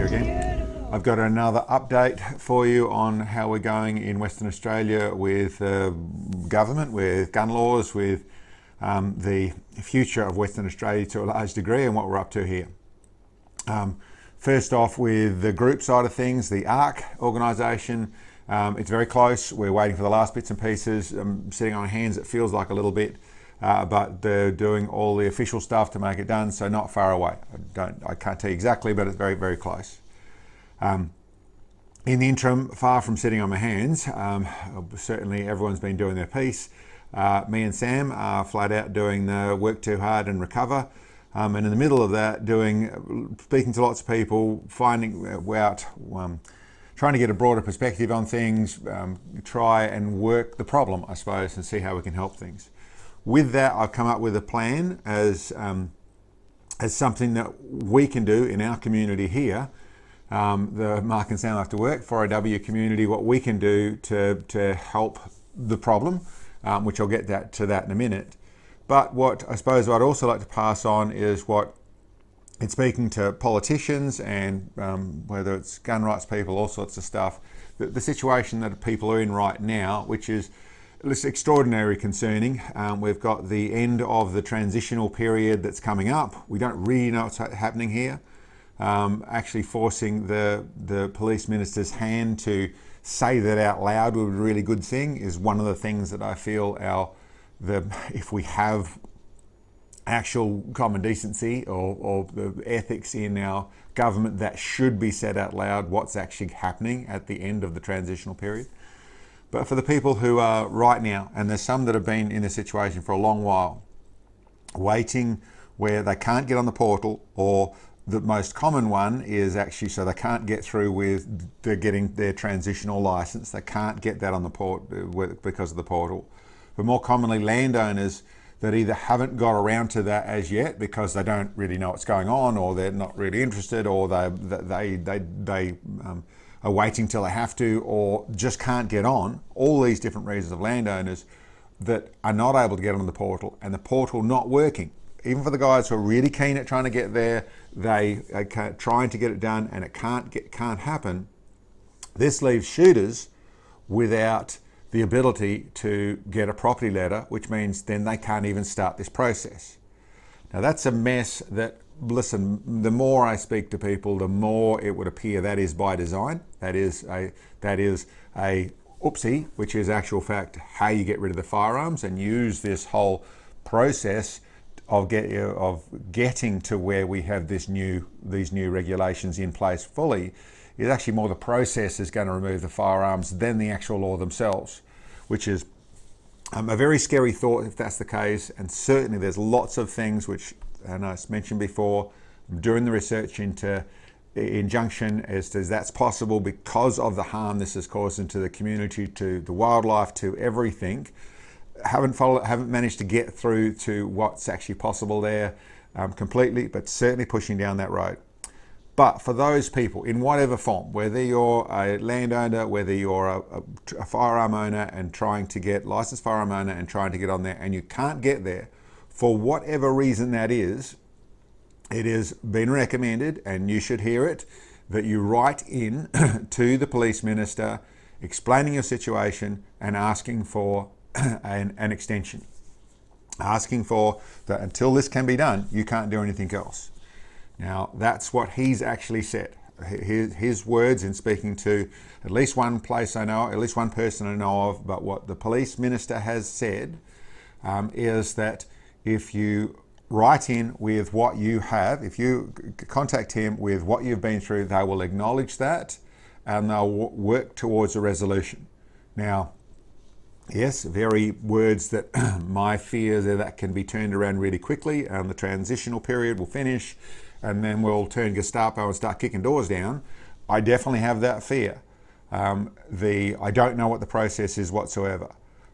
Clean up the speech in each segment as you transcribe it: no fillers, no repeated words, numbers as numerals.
again. I've got another update for you on how we're going in Western Australia with government, with gun laws, with the future of Western Australia to a large degree and what we're up to here. First off, with the group side of things, the ARC organisation, it's very close. We're waiting for the last bits and pieces. I'm sitting on hands, it feels like a little bit, but they're doing all the official stuff to make it done, so not far away. I can't tell you exactly, but it's very, very close. In the interim, far from sitting on my hands, certainly everyone's been doing their piece. Me and Sam are flat out doing the work too hard and recover. And in the middle of that, speaking to lots of people, finding out, trying to get a broader perspective on things, try and work the problem, I suppose, and see how we can help things. With that, I've come up with a plan as something that we can do in our community here, the Mark and Sound After Work 4AW community, what we can do to help the problem, which I'll get to that in a minute. But what I suppose I'd also like to pass on is in speaking to politicians and whether it's gun rights people, all sorts of stuff, the situation that people are in right now, which is extraordinarily concerning. We've got the end of the transitional period that's coming up. We don't really know what's happening here. Actually forcing the police minister's hand to say that out loud would be a really good thing is one of the things that I feel if we have actual common decency or the ethics in our government, that should be said out loud what's actually happening at the end of the transitional period. But for the people who are right now, and there's some that have been in this situation for a long while, waiting where they can't get on the portal, or the most common one is actually so they can't get through with getting their transitional license. They can't get that on the port because of the portal. But more commonly, landowners that either haven't got around to that as yet because they don't really know what's going on, or they're not really interested, or they are waiting till they have to, or just can't get on. All these different reasons of landowners that are not able to get on the portal, and the portal not working. Even for the guys who are really keen at trying to get there, they are trying to get it done and it can't happen. This leaves shooters without the ability to get a property letter, which means then they can't even start this process. Now that's a mess that, listen, the more I speak to people, the more it would appear that is by design. That is a oopsie, which is actual fact how you get rid of the firearms and use this whole process of getting to where we have these new regulations in place fully. Is actually more the process is going to remove the firearms than the actual law themselves, which is a very scary thought if that's the case. And certainly there's lots of things which, and I mentioned before, doing the research into injunction as to that's possible because of the harm this is causing to the community, to the wildlife, to everything. Haven't managed to get through to what's actually possible there completely, but certainly pushing down that road. But for those people, in whatever form, whether you're a landowner, whether you're a firearm owner and trying to get licensed firearm owner and trying to get on there and you can't get there, for whatever reason that is, it has been recommended, and you should hear it, that you write in to the police minister explaining your situation and asking for an extension. Asking for that until this can be done, you can't do anything else. Now, that's what he's actually said. His words in speaking to at least one place I know, at least one person I know of, but what the police minister has said is that if you write in with what you have, if you contact him with what you've been through, they will acknowledge that and they'll work towards a resolution. Now, yes, very words that my fears are that can be turned around really quickly and the transitional period will finish and then we'll turn Gestapo and start kicking doors down. I definitely have that fear. I don't know what the process is whatsoever.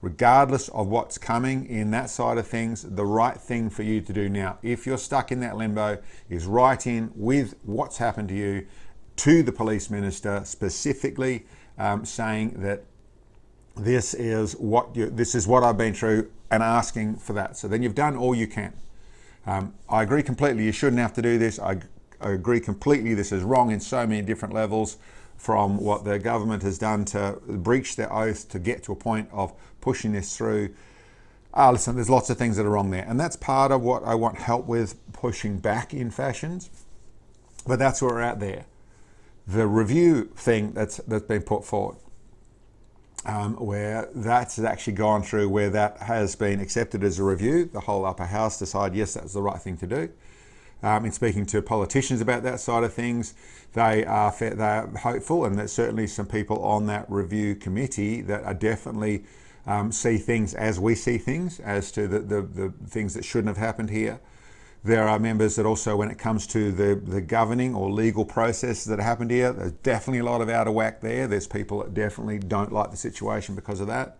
Regardless of what's coming in that side of things, the right thing for you to do now, if you're stuck in that limbo, is write in with what's happened to you to the police minister specifically, saying that this is what I've been through, and asking for that. So then you've done all you can. I agree completely. You shouldn't have to do this. I agree completely. This is wrong in so many different levels, from what the government has done to breach their oath to get to a point of pushing this through. Listen, there's lots of things that are wrong there. And that's part of what I want help with, pushing back in fashions. But that's where we're at there. The review thing that's been put forward, where that's actually gone through, where that has been accepted as a review. The whole upper house decided, yes, that's the right thing to do. In speaking to politicians about that side of things, they are hopeful, and there's certainly some people on that review committee that are definitely see things as we see things, as to the things that shouldn't have happened here. There are members that also, when it comes to the governing or legal processes that happened here, there's definitely a lot of out of whack there. There's people that definitely don't like the situation because of that.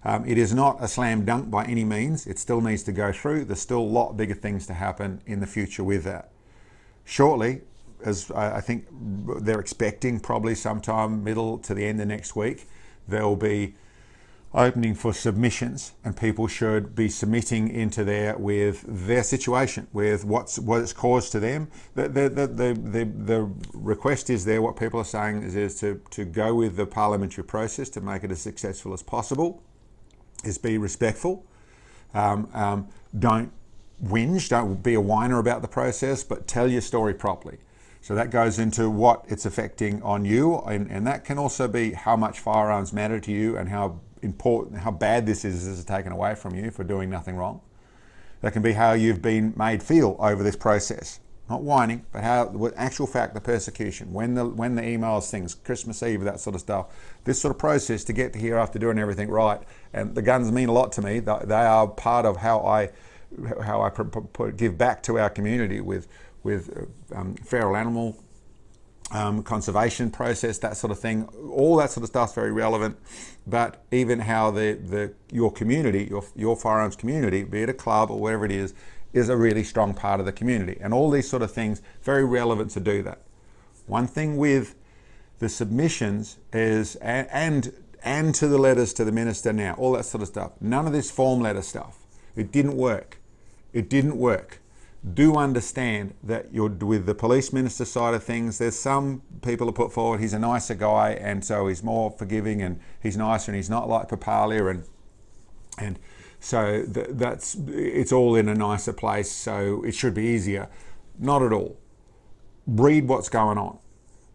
It is not a slam dunk by any means. It still needs to go through. There's still a lot bigger things to happen in the future with that. Shortly, as I think they're expecting, probably sometime middle to the end of next week, there will be opening for submissions, and people should be submitting into there with their situation, with what it's caused to them. The request is there. What people are saying is to go with the parliamentary process to make it as successful as possible. Is be respectful. Don't whinge. Don't be a whiner about the process, but tell your story properly. So that goes into what it's affecting on you, and that can also be how much firearms matter to you, and how important, how bad this is taken away from you for doing nothing wrong. That can be how you've been made feel over this process. Not whining, but how, with actual fact, the persecution, when the emails, things, Christmas Eve, that sort of stuff. This sort of process to get to here after doing everything right. And the guns mean a lot to me. They are part of how I give back to our community with feral animal conservation process, that sort of thing. All that sort of stuff's very relevant. But even how your community, your firearms community, be it a club or whatever it is a really strong part of the community. And all these sort of things, very relevant to do that. One thing with the submissions is, and to the letters to the minister now, all that sort of stuff. None of this form letter stuff. It didn't work. It didn't work. Do understand that you're with the police minister side of things. There's some people who put forward he's a nicer guy, and so he's more forgiving, and he's nicer, and he's not like Papalia, and so it's all in a nicer place, so it should be easier. Not at all. Read what's going on.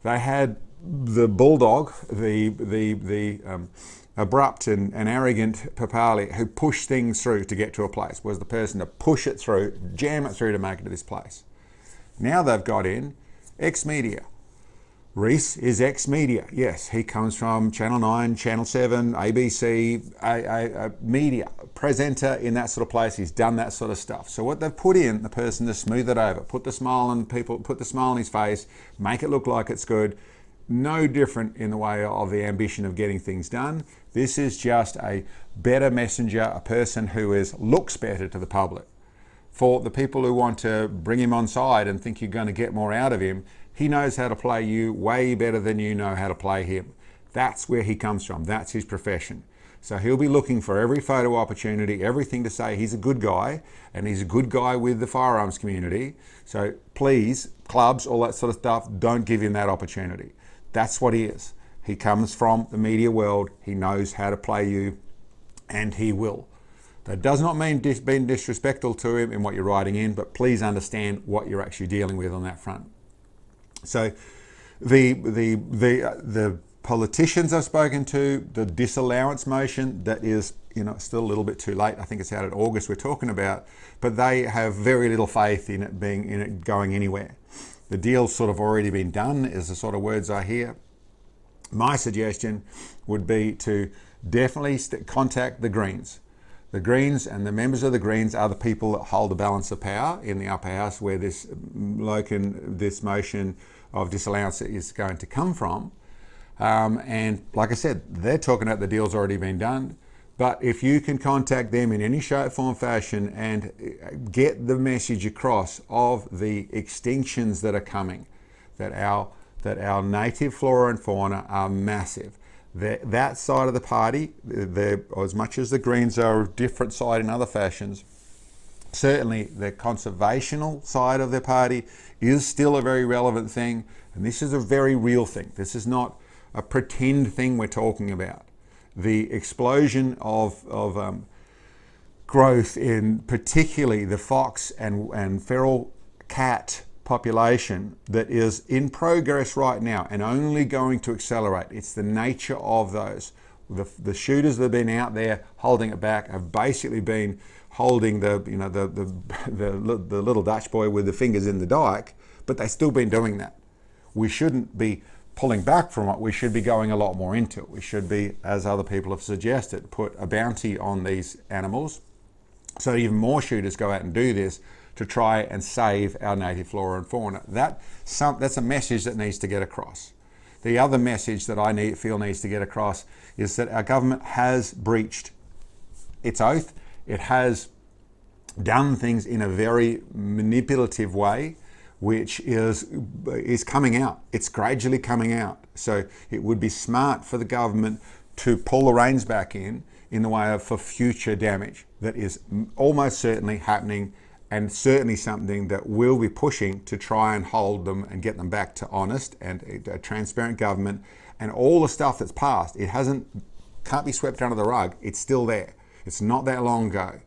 They had the bulldog, the abrupt and arrogant Papalia, who pushed things through to get to a place, was the person to push it through, jam it through to make it to this place. Now they've got in ex-media. Reese is ex-media. Yes, he comes from Channel 9, Channel 7, ABC, a media presenter in that sort of place. He's done that sort of stuff. So what they've put in, the person to smooth it over, put the smile on people, put the smile on his face, make it look like it's good. No different in the way of the ambition of getting things done. This is just a better messenger, a person who looks better to the public. For the people who want to bring him on side and think you're going to get more out of him, he knows how to play you way better than you know how to play him. That's where he comes from. That's his profession. So he'll be looking for every photo opportunity, everything to say he's a good guy, and he's a good guy with the firearms community. So please, clubs, all that sort of stuff, don't give him that opportunity. That's what he is. He comes from the media world. He knows how to play you, and he will. That does not mean being disrespectful to him in what you're writing in, but please understand what you're actually dealing with on that front. So the politicians I've spoken to, the disallowance motion, that is, still a little bit too late. I think it's out in August we're talking about, but they have very little faith in it going anywhere. The deal's sort of already been done, is the sort of words I hear. My suggestion would be to definitely contact the Greens. The Greens and the members of the Greens are the people that hold the balance of power in the upper house, where this motion of disallowance is going to come from. And like I said, they're talking about the deal's already been done. But if you can contact them in any shape, form, fashion, and get the message across of the extinctions that are coming, that our native flora and fauna are massive. That side of the party, as much as the Greens are a different side in other fashions, Certainly the conservational side of their party is still a very relevant thing, and this is a very real thing. This is not a pretend thing we're talking about. The explosion of growth in particularly the fox and feral cat population that is in progress right now and only going to accelerate. It's the nature of those. The shooters that have been out there holding it back have basically been holding the little Dutch boy with the fingers in the dike, but they've still been doing that. We shouldn't be pulling back from it. We should be going a lot more into it. We should be, as other people have suggested, put a bounty on these animals so even more shooters go out and do this to try and save our native flora and fauna. That's a message that needs to get across. The other message that I feel needs to get across is that our government has breached its oath. It has done things in a very manipulative way, which is coming out. It's gradually coming out. So it would be smart for the government to pull the reins back in the way of for future damage that is almost certainly happening, and certainly something that we'll be pushing to try and hold them and get them back to honest and a transparent government. And all the stuff that's passed, can't be swept under the rug. It's still there. It's not that long ago.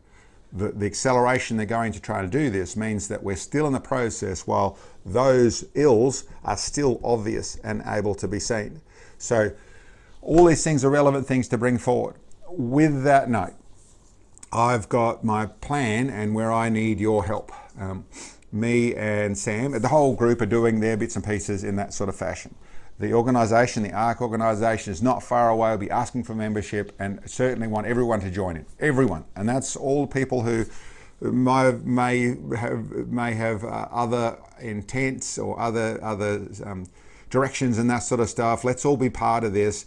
The acceleration they're going to try to do this means that we're still in the process while those ills are still obvious and able to be seen. So all these things are relevant things to bring forward. With that note, I've got my plan and where I need your help. Me and Sam, the whole group are doing their bits and pieces in that sort of fashion. The organisation, the ARC organisation, is not far away. We'll be asking for membership and certainly want everyone to join in. Everyone. And that's all people who may have other intents or other directions and that sort of stuff. Let's all be part of this.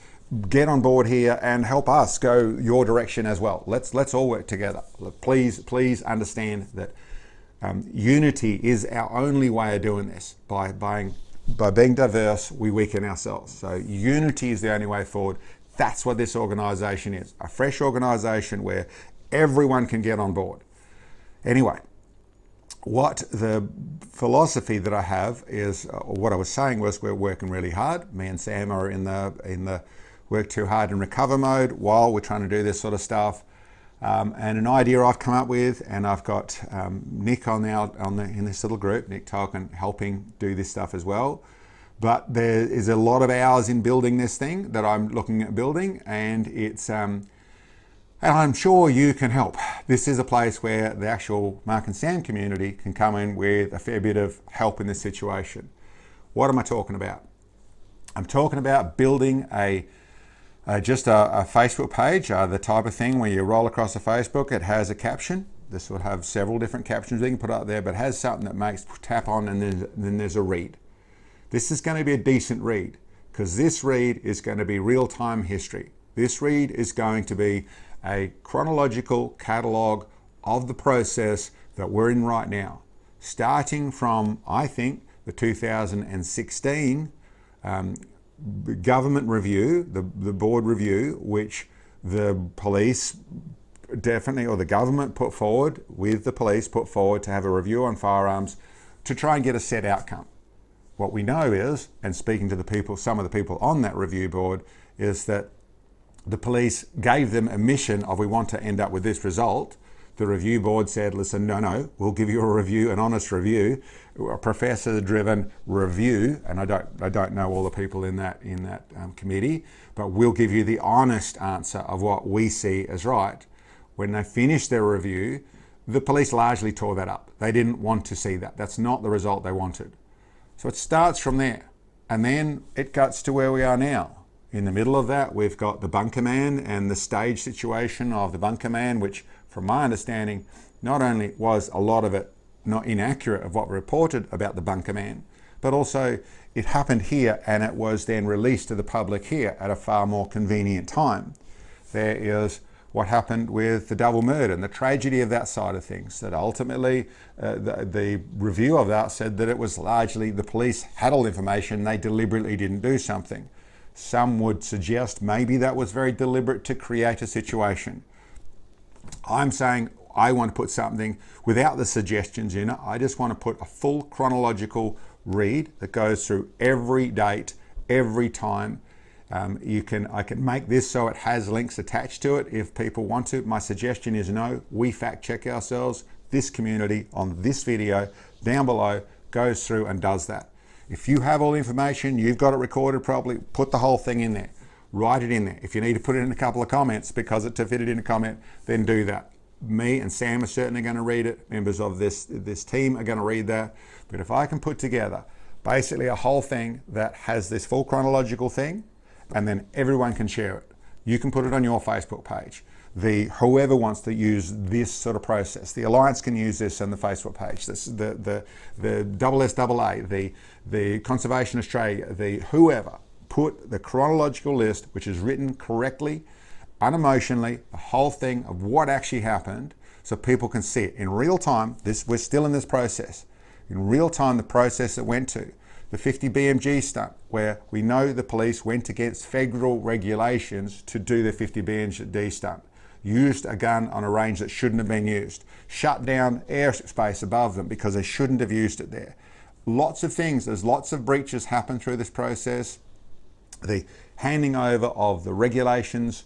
Get on board here and help us go your direction as well. Let's all work together. Please understand that unity is our only way of doing this. By being diverse, we weaken ourselves. So unity is the only way forward. That's what this organisation is. A fresh organisation where everyone can get on board. Anyway, what the philosophy that I have is, or what I was saying was, we're working really hard. Me and Sam are in the work too hard and recover mode while we're trying to do this sort of stuff. And an idea I've come up with, and I've got Nick in this little group, Nick Tolkien, helping do this stuff as well. But there is a lot of hours in building this thing that I'm looking at building, and it's and I'm sure you can help. This is a place where the actual Mark and Sam community can come in with a fair bit of help in this situation. What am I talking about? I'm talking about building just a Facebook page, the type of thing where you roll across a Facebook, it has a caption. This will have several different captions we can put up there, but it has something that makes tap on, and then there's a read. This is going to be a decent read, because this read is going to be real-time history. This read is going to be a chronological catalogue of the process that we're in right now, starting from, I think, the 2016 government review, the board review, which the police definitely, or the government put forward with the police, put forward to have a review on firearms to try and get a set outcome. What we know is, and speaking to the people, some of the people on that review board, is that the police gave them a mission of, we want to end up with this result. The review board said, listen, no, we'll give you a review, an honest review, a professor-driven review, and I don't know all the people in that committee, but we'll give you the honest answer of what we see as right. When they finished their review, the police largely tore that up. They didn't want to see that. That's not the result they wanted. So it starts from there, and then it cuts to where we are now. In the middle of that, we've got the bunker man and the stage situation of the bunker man, which, from my understanding, not only was a lot of it not inaccurate of what reported about the bunker man, but also it happened here and it was then released to the public here at a far more convenient time. There is what happened with the double murder and the tragedy of that side of things, that ultimately the review of that said that it was largely the police had all the information, they deliberately didn't do something. Some would suggest maybe that was very deliberate to create a situation. I'm saying I want to put something without the suggestions in it. I just want to put a full chronological read that goes through every date, every time. I can make this so it has links attached to it if people want to. My suggestion is no, we fact check ourselves. This community on this video down below goes through and does that. If you have all the information, you've got it recorded properly, put the whole thing in there. Write it in there. If you need to put it in a couple of comments to fit it in a comment, then do that. Me and Sam are certainly going to read it. Members of this team are going to read that. But if I can put together basically a whole thing that has this full chronological thing, and then everyone can share it. You can put it on your Facebook page. Whoever wants to use this sort of process, the Alliance can use this on the Facebook page. This, the SSAA, the Conservation Australia, whoever, put the chronological list, which is written correctly, unemotionally, the whole thing of what actually happened, so people can see it in real time. We're still in this process. In real time, the process it went to. The 50 BMG stunt, where we know the police went against federal regulations to do the 50 BMG stunt. Used a gun on a range that shouldn't have been used. Shut down airspace above them because they shouldn't have used it there. Lots of things, there's lots of breaches happen through this process. The handing over of the regulations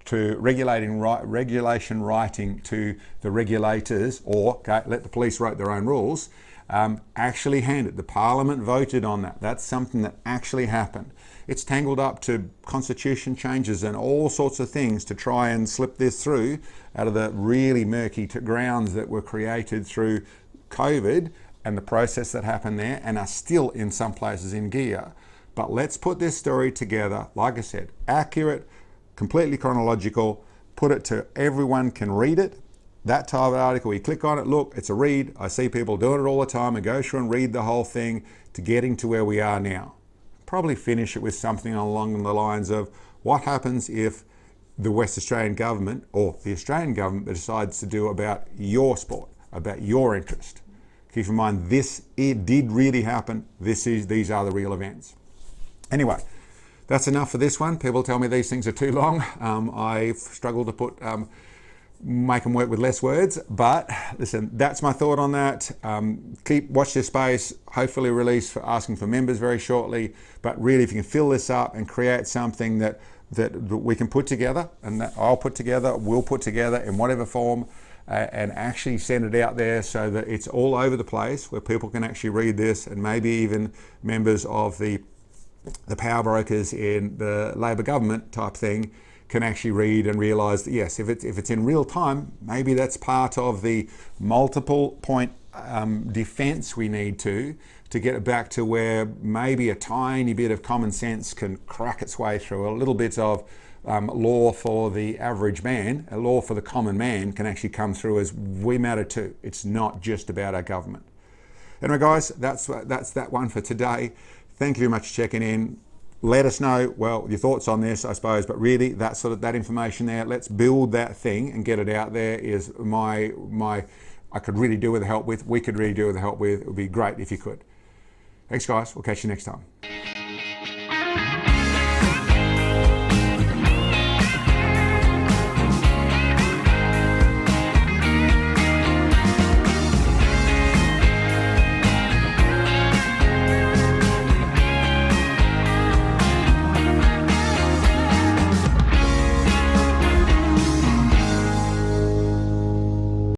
to regulation writing to the regulators, or let the police write their own rules, actually handed. The Parliament voted on that. That's something that actually happened. It's tangled up to constitution changes and all sorts of things to try and slip this through out of the really murky grounds that were created through COVID and the process that happened there, and are still in some places in gear. But let's put this story together, like I said, accurate, completely chronological, put it to everyone can read it. That type of article, you click on it, look, it's a read. I see people doing it all the time and go through and read the whole thing to getting to where we are now. Probably finish it with something along the lines of what happens if the West Australian government or the Australian government decides to do about your sport, about your interest. Keep in mind, it did really happen. These are the real events. Anyway, that's enough for this one. People tell me these things are too long. I struggle to make them work with less words, but listen, that's my thought on that. Watch this space, hopefully release for asking for members very shortly, but really if you can fill this up and create something that we can put together, and that I'll put together, we'll put together in whatever form, and actually send it out there so that it's all over the place where people can actually read this, and maybe even members of the power brokers in the Labor government type thing can actually read and realise that yes, if it's in real time, maybe that's part of the multiple point defence we need to get it back to where maybe a tiny bit of common sense can crack its way through. A little bit of law for the average man, a law for the common man can actually come through as we matter too. It's not just about our government. Anyway guys, that's that one for today. Thank you very much for checking in. Let us know, well, your thoughts on this, I suppose, but really that information there, let's build that thing and get it out there is I could really do with the help with, we could really do with the help with. It would be great if you could. Thanks guys, we'll catch you next time.